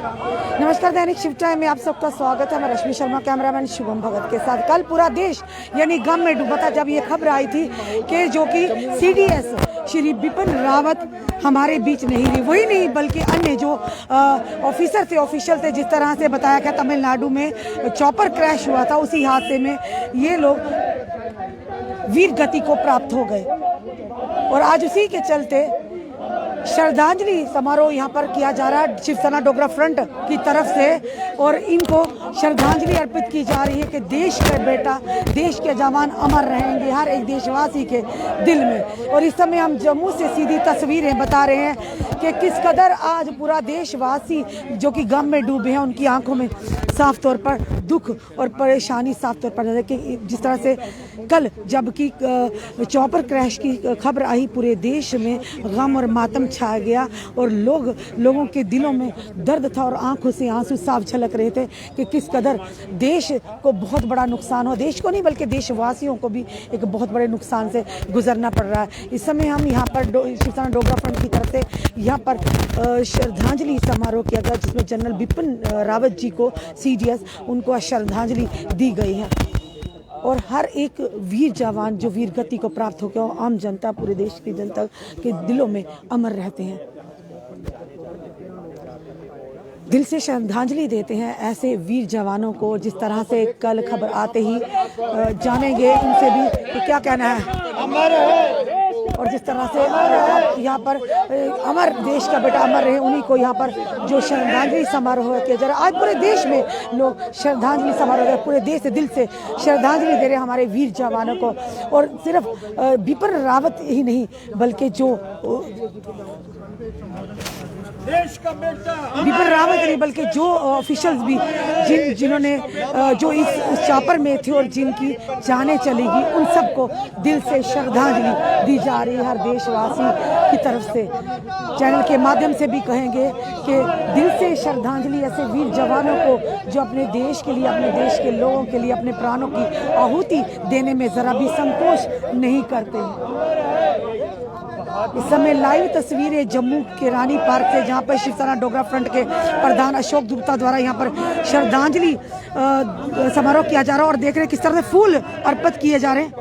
नमस्कार, दैनिक शिव टाइम में आप सबका स्वागत है। मैं रश्मि शर्मा, कैमरामैन शुभम भगत के साथ। कल पूरा देश यानी गम में डूबा था जब ये खबर आई थी कि जो कि सीडीएस श्री बिपिन रावत हमारे बीच नहीं रही। वही नहीं बल्कि अन्य जो ऑफिसर थे, ऑफिशियल थे, जिस तरह से बताया गया तमिलनाडु में चॉपर क्रैश हुआ था, उसी हादसे में ये लोग वीर गति को प्राप्त हो गए। और आज उसी के चलते श्रद्धांजलि समारोह यहाँ पर किया जा रहा है शिवसेना डोगरा फ्रंट की तरफ से, और इनको श्रद्धांजलि अर्पित की जा रही है कि देश का बेटा, देश के जवान अमर रहेंगे हर एक देशवासी के दिल में। और इस समय हम जम्मू से सीधी तस्वीरें बता रहे हैं कि किस कदर आज पूरा देशवासी जो कि गम में डूबे हैं, उनकी आंखों में साफ तौर पर दुख और परेशानी साफ तौर पर नजर कि जिस तरह से कल जबकि चॉपर क्रैश की खबर आई, पूरे देश में गम और मातम छा गया और लोगों के दिलों में दर्द था और आंखों से आंसू साफ झलक रहे थे कि किस कदर देश को बहुत बड़ा नुकसान हो। देश को नहीं बल्कि देशवासियों को भी एक बहुत बड़े नुकसान से गुजरना पड़ रहा है। इस समय हम यहाँ पर शिवसेना डोगरा फ्रंट की तरफ से यहाँ पर श्रद्धांजलि समारोह किया गया, जिसमें जनरल बिपिन रावत जी को सीडीएस उनको श्रद्धांजलि दी गई है। और हर एक वीर जवान जो वीर गति को प्राप्त हो गया, आम जनता, पूरे देश की जनता के दिलों में अमर रहते हैं। दिल से श्रद्धांजलि देते हैं ऐसे वीर जवानों को। जिस तरह से कल खबर आते ही जानेंगे उनसे भी कि क्या कहना है। और जिस तरह से यहाँ पर अमर देश का बेटा अमर रहे, उन्हीं को यहाँ पर जो श्रद्धांजलि समारोह किया जा रहा है। आज पूरे देश में लोग श्रद्धांजलि समारोह, पूरे देश से दिल से श्रद्धांजलि दे रहे हैं हमारे वीर जवानों को। और सिर्फ बिपिन रावत ही नहीं बल्कि जो देश का बेटा बिपिन रावत नहीं बल्कि जो ऑफिशियल्स भी जिन्होंने जो इस चॉपर में थे और जिनकी जानें चलेगी, उन सबको दिल से श्रद्धांजलि दी जा रही है हर देशवासी की तरफ से। चैनल के माध्यम से भी कहेंगे कि दिल से श्रद्धांजलि ऐसे वीर जवानों को जो अपने देश के लिए, अपने देश के लोगों के लिए अपने प्राणों की आहुति देने में जरा भी संकोच नहीं करते। इस समय लाइव तस्वीरें जम्मू के रानी पार्क से, जहां पर शिवसेना डोगरा फ्रंट के प्रधान अशोक गुप्ता द्वारा यहां पर श्रद्धांजलि समारोह किया जा रहा है। और देख रहे हैं किस तरह से फूल अर्पित किए जा रहे हैं,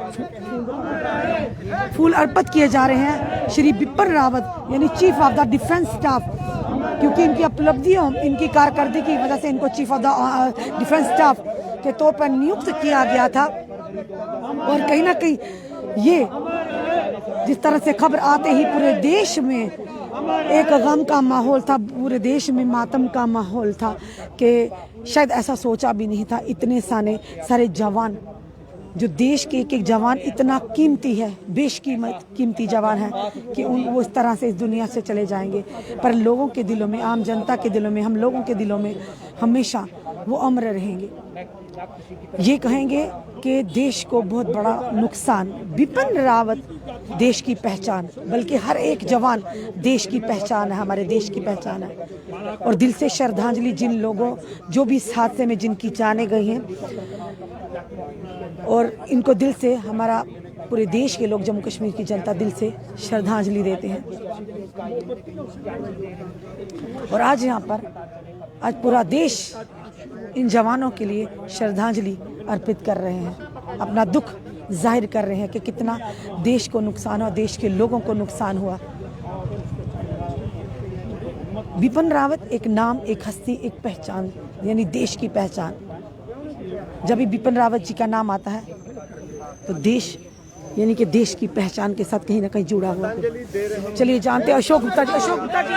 फूल अर्पित किए जा रहे हैं श्री बिपिन रावत यानी chief of the defence staff, क्योंकि इनकी उपलब्धियों, इनकी कारकर्दगी की वजह से इनको chief of the defence staff के तौर पर नियुक्त किया गया था। और कहीं ना कहीं ये जिस तरह से खबर आते ही पूरे देश में एक गम का माहौल था, पूरे देश में मातम का माहौल था कि शायद ऐसा सोचा भी नहीं था। इतने सारे जवान, जो देश के एक जवान इतना कीमती है, बेशकीमती जवान है कि वो इस तरह से इस दुनिया से चले जाएंगे, पर लोगों के दिलों में, आम जनता के दिलों में, हम लोगों के दिलों में हमेशा वो अमर रहेंगे। ये कहेंगे कि देश को बहुत बड़ा नुकसान, बिपिन रावत देश की पहचान, बल्कि हर एक जवान देश की पहचान है, हमारे देश की पहचान है। और दिल से श्रद्धांजलि जिन लोगों, जो भी इस हादसे में जिनकी जानें गई हैं, और इनको दिल से हमारा पूरे देश के लोग, जम्मू कश्मीर की जनता दिल से श्रद्धांजलि देते हैं। और आज यहाँ पर आज पूरा देश इन जवानों के लिए श्रद्धांजलि अर्पित कर रहे हैं, अपना दुख जाहिर कर रहे हैं कि कितना देश को नुकसान हुआ, देश के लोगों को नुकसान हुआ। बिपिन रावत एक नाम, एक हस्ती, एक पहचान, यानी देश की पहचान। जब भी बिपिन रावत जी का नाम आता है तो देश यानी कि देश की पहचान के साथ कहीं ना कहीं जुड़ा हुआ है। चलिए जानते हैं अशोक गुप्ता जी। अशोक गुप्ता जी,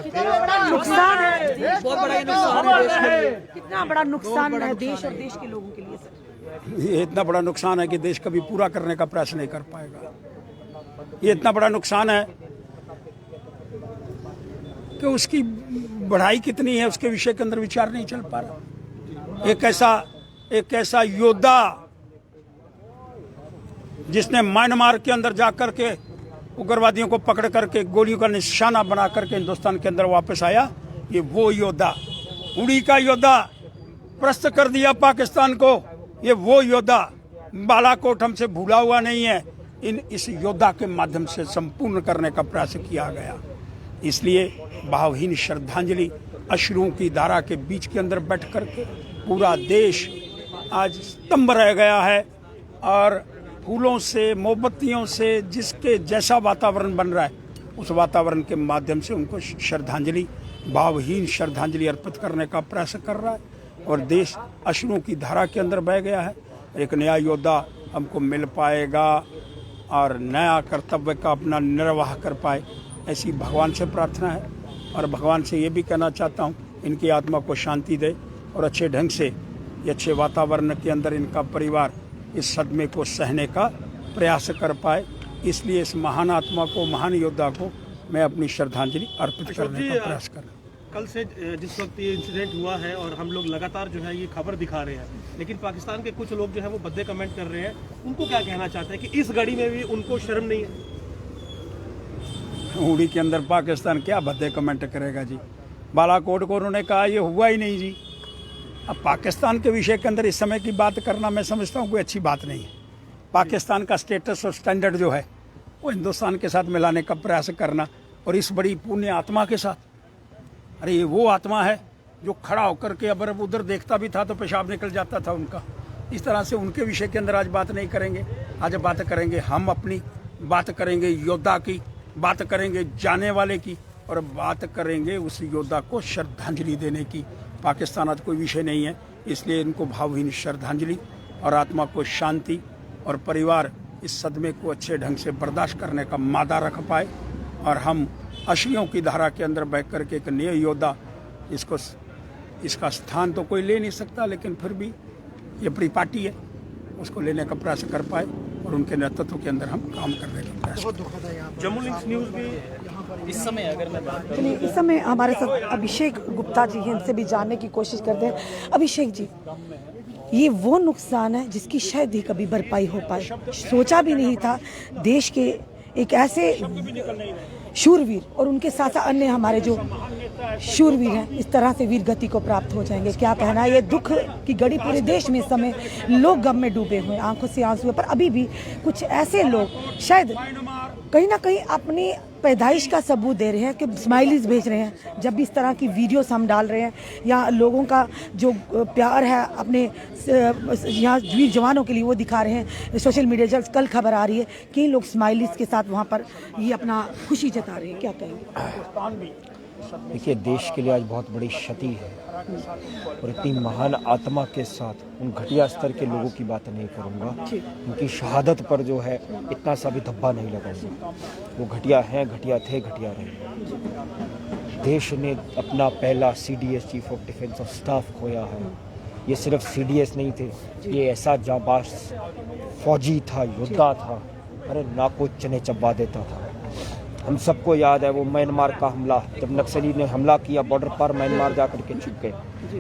कितना बड़ा नुकसान है, बहुत बड़ा नुकसान है, कितना बड़ा नुकसान है देश और देश के लोगों के लिए सर? ये इतना बड़ा नुकसान है कि देश कभी पूरा करने का प्रयास नहीं कर पाएगा। ये इतना बड़ा नुकसान है कि उसकी बढ़ाई कितनी है उसके विषय के अंदर विचार नहीं चल पा रहा। एक ऐसा योद्धा जिसने म्यांमार के अंदर जाकर के उग्रवादियों को पकड़ करके गोलियों का निशाना बना करके हिंदुस्तान के अंदर वापस आया, ये वो योद्धा, उड़ी का योद्धा, प्रस्त कर दिया पाकिस्तान को, ये वो योद्धा। बालाकोट हमसे भूला हुआ नहीं है, इस योद्धा के माध्यम से संपूर्ण करने का प्रयास किया गया। इसलिए भावहीन श्रद्धांजलि अश्रुओं की धारा के बीच के अंदर बैठ करके पूरा देश आज स्तंभ रह गया है और फूलों से मोमबत्तियों से जिसके जैसा वातावरण बन रहा है उस वातावरण के माध्यम से उनको श्रद्धांजलि भावहीन श्रद्धांजलि अर्पित करने का प्रयास कर रहा है और देश अश्रुओं की धारा के अंदर बह गया है। एक नया योद्धा हमको मिल पाएगा और नया कर्तव्य का अपना निर्वाह कर पाए, ऐसी भगवान से प्रार्थना है। और भगवान से ये भी कहना चाहता हूँ इनकी आत्मा को शांति दे और अच्छे ढंग से ये अच्छे वातावरण के अंदर इनका परिवार इस सदमे को सहने का प्रयास कर पाए। इसलिए इस महान आत्मा को, महान योद्धा को मैं अपनी श्रद्धांजलि अर्पित करने का प्रयास कर रहा हूँ। कल से जिस वक्त ये इंसिडेंट हुआ है और हम लोग लगातार जो है ये खबर दिखा रहे हैं, लेकिन पाकिस्तान के कुछ लोग जो है वो भद्दे कमेंट कर रहे हैं, उनको क्या कहना चाहते हैं कि इस घड़ी में भी उनको शर्म नहीं है? उड़ी के अंदर पाकिस्तान क्या भद्दे कमेंट करेगा जी। बालाकोट को उन्होंने कहा ये हुआ ही नहीं जी। अब पाकिस्तान के विषय के अंदर इस समय की बात करना मैं समझता हूँ कोई अच्छी बात नहीं है। पाकिस्तान का स्टेटस और स्टैंडर्ड जो है वो हिंदुस्तान के साथ मिलाने का प्रयास करना और इस बड़ी पुण्य आत्मा के साथ, अरे ये वो आत्मा है जो खड़ा होकर के अगर उधर देखता भी था तो पेशाब निकल जाता था उनका। इस तरह से उनके विषय के अंदर आज बात नहीं करेंगे। आज बात करेंगे हम अपनी, बात करेंगे योद्धा की, बात करेंगे जाने वाले की और बात करेंगे उस योद्धा को श्रद्धांजलि देने की। पाकिस्तान आज कोई विषय नहीं है, इसलिए इनको भावहीन श्रद्धांजलि और आत्मा को शांति और परिवार इस सदमे को अच्छे ढंग से बर्दाश्त करने का मादा रख पाए और हम अश्रुओं की धारा के अंदर बह करके एक नए योद्धा, इसका स्थान तो कोई ले नहीं सकता, लेकिन फिर भी ये बड़ी पार्टी है, उसको लेने का प्रयास कर पाए और उनके नेतृत्व के अंदर हम काम करने का प्रयास। जम्मू लिंक्स न्यूज़ भी इस समय अगर मैं बात करूं, इस समय हमारे साथ अभिषेक गुप्ता जी हैं, इनसे भी जानने की कोशिश करते हैं। अभिषेक जी, ये वो नुकसान है जिसकी शायद ही कभी भरपाई हो पाए। सोचा भी नहीं था देश के एक ऐसे शूरवीर और उनके साथ साथ अन्य हमारे जो शूरवीर हैं इस तरह से वीर गति को प्राप्त हो जाएंगे। क्या कहना है, ये दुख की घड़ी पूरे देश में इस समय लोग गम में डूबे हुए, आंखों से आंसू है, पर अभी भी कुछ ऐसे लोग शायद कहीं ना कहीं अपनी पैदाइश का सबूत दे रहे हैं कि स्माइलीज भेज रहे हैं। जब भी इस तरह की वीडियोस हम डाल रहे हैं या लोगों का जो प्यार है अपने यहाँ वीर जवानों के लिए वो दिखा रहे हैं सोशल मीडिया। जब कल खबर आ रही है कि लोग स्माइलीज के साथ वहाँ पर ये अपना खुशी जता रहे हैं, क्या कहेंगे? देखिए, देश के लिए आज बहुत बड़ी क्षति है और इतनी महान आत्मा के साथ उन घटिया स्तर के लोगों की बात नहीं करूंगा। उनकी शहादत पर जो है इतना सा भी धब्बा नहीं लगाऊंगा। वो घटिया हैं, घटिया थे, घटिया रहे। देश ने अपना पहला CDS chief of defence of staff खोया है। ये सिर्फ CDS नहीं थे, ये ऐसा जाबाज फौजी था, योद्धा था, अरे ना को चने चबा देता था। हम सबको याद है वो म्यांमार का हमला, जब नक्सली ने हमला किया बॉर्डर पर, म्यांमार जाकर के छुप गए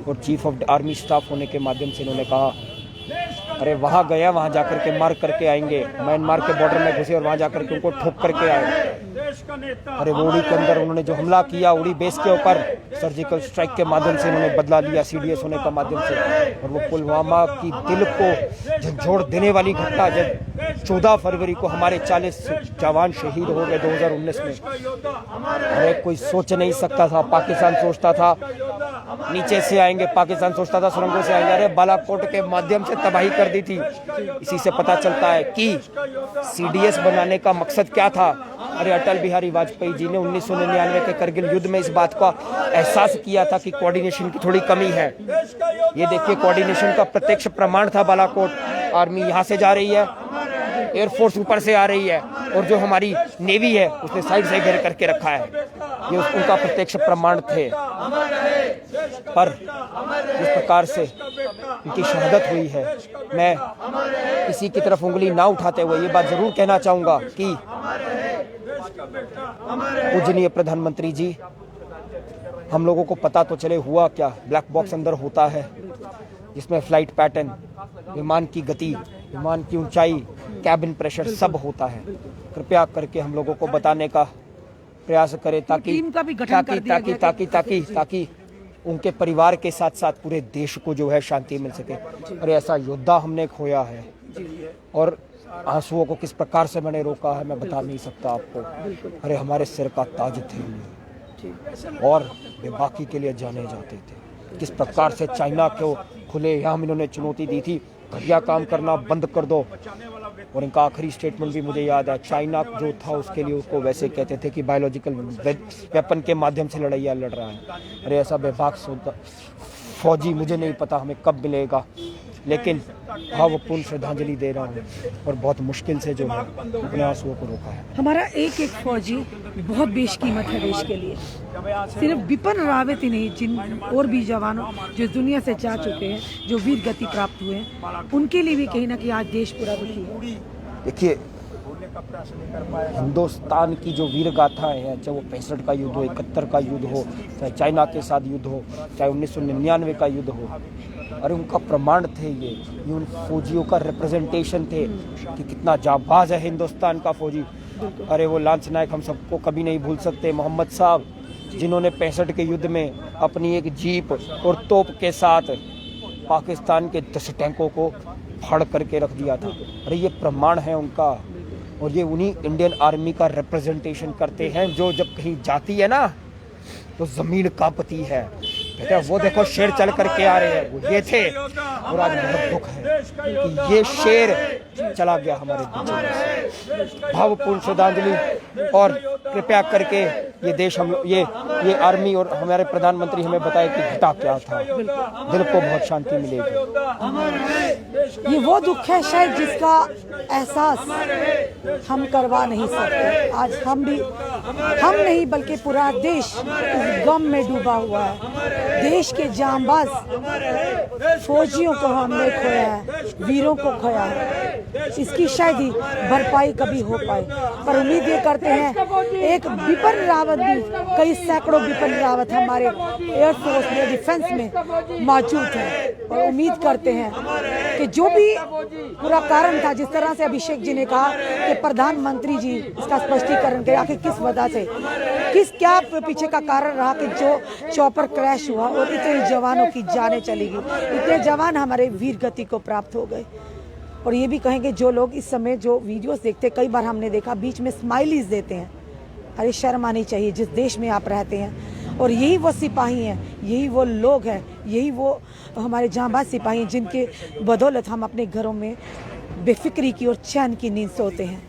और चीफ ऑफ आर्मी स्टाफ होने के माध्यम से इन्होंने कहा अरे वहाँ गया, वहाँ जाकर के मार करके आएंगे। म्यांमार के बॉर्डर में घुसे और वहाँ जाकर के उनको ठोक करके आए। अरे वो उड़ी के अंदर उन्होंने जो हमला किया, उड़ी बेस के ऊपर सर्जिकल स्ट्राइक के माध्यम से इन्होंने बदला लिया CDS होने का माध्यम से। और वो पुलवामा की दिल को झंझोड़ देने वाली घटना, जब 14 फरवरी को हमारे 40 जवान शहीद हो गए 2019 में। अरे कोई सोच नहीं सकता था। पाकिस्तान सोचता था नीचे से आएंगे, पाकिस्तान सोचता था सुरंगों से आएंगे। अरे बालाकोट के माध्यम से तबाही कर दी थी। इसी से पता चलता है कि CDS बनाने का मकसद क्या था। अरे अटल बिहारी वाजपेयी जी ने 1999 के करगिल युद्ध में इस बात का एहसास किया था कि कोऑर्डिनेशन की थोड़ी कमी है। ये देखिए, कोऑर्डिनेशन का प्रत्यक्ष प्रमाण था बालाकोट। आर्मी यहाँ से जा रही है, एयरफोर्स ऊपर से आ रही है और जो हमारी नेवी है उसने साइड से घेर करके रखा है। ये उनका प्रत्यक्ष प्रमाण थे। पर जिस प्रकार से उनकी शहादत हुई है, मैं किसी की तरफ उंगली ना उठाते हुए ये बात जरूर कहना चाहूँगा कि पूजनीय प्रधानमंत्री जी, हम लोगों को पता तो चले हुआ क्या। ब्लैक बॉक्स अंदर होता है जिसमें फ्लाइट पैटर्न, विमान की गति, विमान की ऊंचाई, कैबिन प्रेशर सब होता है। कृपया करके हम लोगों को बताने का प्रयास करें ताकि उनके परिवार के साथ साथ पूरे देश को जो है शांति मिल सके। और ऐसा योद्धा हमने खोया है और आंसुओं को किस प्रकार से मैंने रोका है मैं बता नहीं सकता आपको। अरे हमारे सिर का ताज थे। और बेबाकी के लिए जाने जाते थे। किस प्रकार से चाइना को खुलेआम इन्होंने चुनौती दी थी, घटिया काम करना बंद कर दो। और इनका आखिरी स्टेटमेंट भी मुझे याद है, चाइना जो था उसके लिए उसको वैसे कहते थे कि बायोलॉजिकल वेपन के माध्यम से लड़ाइयाँ लड़ रहा है। अरे ऐसा बेबाक फौजी मुझे नहीं पता हमें कब मिलेगा, लेकिन भावपूर्ण श्रद्धांजलि दे रहा हूँ और बहुत मुश्किल से जो है अपने आंसुओं को रोका है। हमारा एक एक फौजी बहुत बेशकीमत है देश के लिए। सिर्फ बिपिन रावत ही नहीं, जिन और भी जवानों जो दुनिया से जा चुके हैं, जो वीर गति प्राप्त हुए हैं, उनके लिए भी कहीं ना कहीं आज देश पूरा दुखी है। देखिए, हिंदुस्तान की जो वीर गाथाएं हैं, चाहे वो 65 का युद्ध हो, 71 का युद्ध हो, चाहे चाइना के साथ युद्ध हो, चाहे 1999 का युद्ध हो, अरे उनका प्रमाण थे ये उन फौजियों का रिप्रेजेंटेशन थे कि कितना जाबाज है हिंदुस्तान का फौजी। अरे वो लांस नायक हम सबको कभी नहीं भूल सकते, मोहम्मद साहब, जिन्होंने 65 के युद्ध में अपनी एक जीप और तोप के साथ पाकिस्तान के 10 टैंकों को फाड़ करके रख दिया था। अरे ये प्रमाण है उनका, और ये उन्हीं इंडियन आर्मी का रिप्रेजेंटेशन करते हैं जो जब कहीं जाती है ना तो जमीन कांपती है। कहते हैं वो देखो शेर चल करके आ रहे हैं, वो ये थे। और आज बहुत दुख है कि ये शेर चला गया हमारे बीच में। भावपूर्ण श्रद्धांजलि, और कृपया करके ये देश हम ये आर्मी और हमारे प्रधानमंत्री हमें बताए कि घटा क्या था, दिल को बहुत शांति मिलेगी। ये वो दुख है शायद जिसका एहसास हम करवा नहीं सकते। आज हम नहीं बल्कि पूरा देश इस गम में डूबा हुआ है। देश के जांबाज फौजियों को हमने खोया है, वीरों को खोया है। इसकी शायद ही भरपाई कभी हो पाए, पर उम्मीद ये करते हैं एक बिपिन रावत भी, कई सैकड़ों बिपिन रावत हमारे एयरफोर्स में, डिफेंस में मौजूद हैं, और उम्मीद करते हैं कि जो भी पूरा कारण था, जिस तरह से अभिषेक जी ने कहा कि प्रधानमंत्री जी इसका स्पष्टीकरण करें आखिर किस वजह से, क्या पीछे का कारण रहा कि जो चॉपर क्रैश हुआ और इतने जवानों की जानें चली गई, इतने जवान हमारे वीर गति को प्राप्त हो गए। और ये भी कहेंगे जो लोग इस समय जो वीडियोस देखते, कई बार हमने देखा बीच में स्माइलीज देते हैं। अरे शर्म आनी चाहिए जिस देश में आप रहते हैं। और यही वो सिपाही हैं, यही वो लोग हैं, यही वो हमारे जांबाज सिपाही हैं जिनके बदौलत हम अपने घरों में बेफिक्री की और चैन की नींद सोते हैं।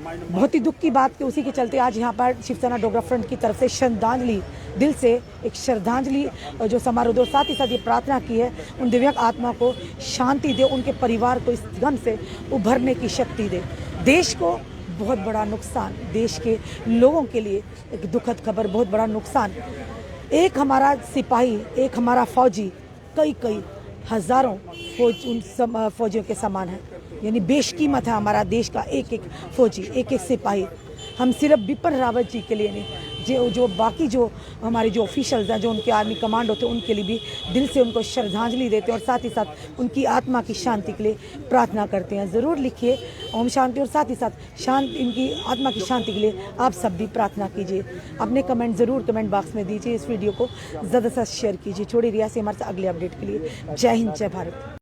बहुत ही दुख की बात कि उसी के चलते आज यहाँ पर शिवसेना डोगरा फ्रंट की तरफ से श्रद्धांजलि, दिल से एक श्रद्धांजलि जो समारोह, और साथ ही साथ ये प्रार्थना की है उन दिव्यांग आत्मा को शांति दे, उनके परिवार को इस गम से उभरने की शक्ति दे। देश को बहुत बड़ा नुकसान, देश के लोगों के लिए एक दुखद खबर, बहुत बड़ा नुकसान। एक हमारा सिपाही, एक हमारा फौजी कई हजारों फौजियों के समान है, यानी बेशकीमत है हमारा देश का एक एक फौजी, एक एक सिपाही। हम सिर्फ बिपिन रावत जी के लिए नहीं, जो बाकी जो हमारे जो ऑफिशियल्स हैं, जो उनके आर्मी कमांड होते हैं, उनके लिए भी दिल से उनको श्रद्धांजलि देते हैं और साथ ही साथ उनकी आत्मा की शांति के लिए प्रार्थना करते हैं। ज़रूर लिखिए ओम शांति, और साथ ही साथ इनकी आत्मा की शांति के लिए आप सब भी प्रार्थना कीजिए। अपने कमेंट ज़रूर कमेंट बॉक्स में दीजिए, इस वीडियो को ज़्यादा से शेयर कीजिए। छोड़ी रिया से हमारे साथ अगले अपडेट के लिए। जय हिंद, जय भारत।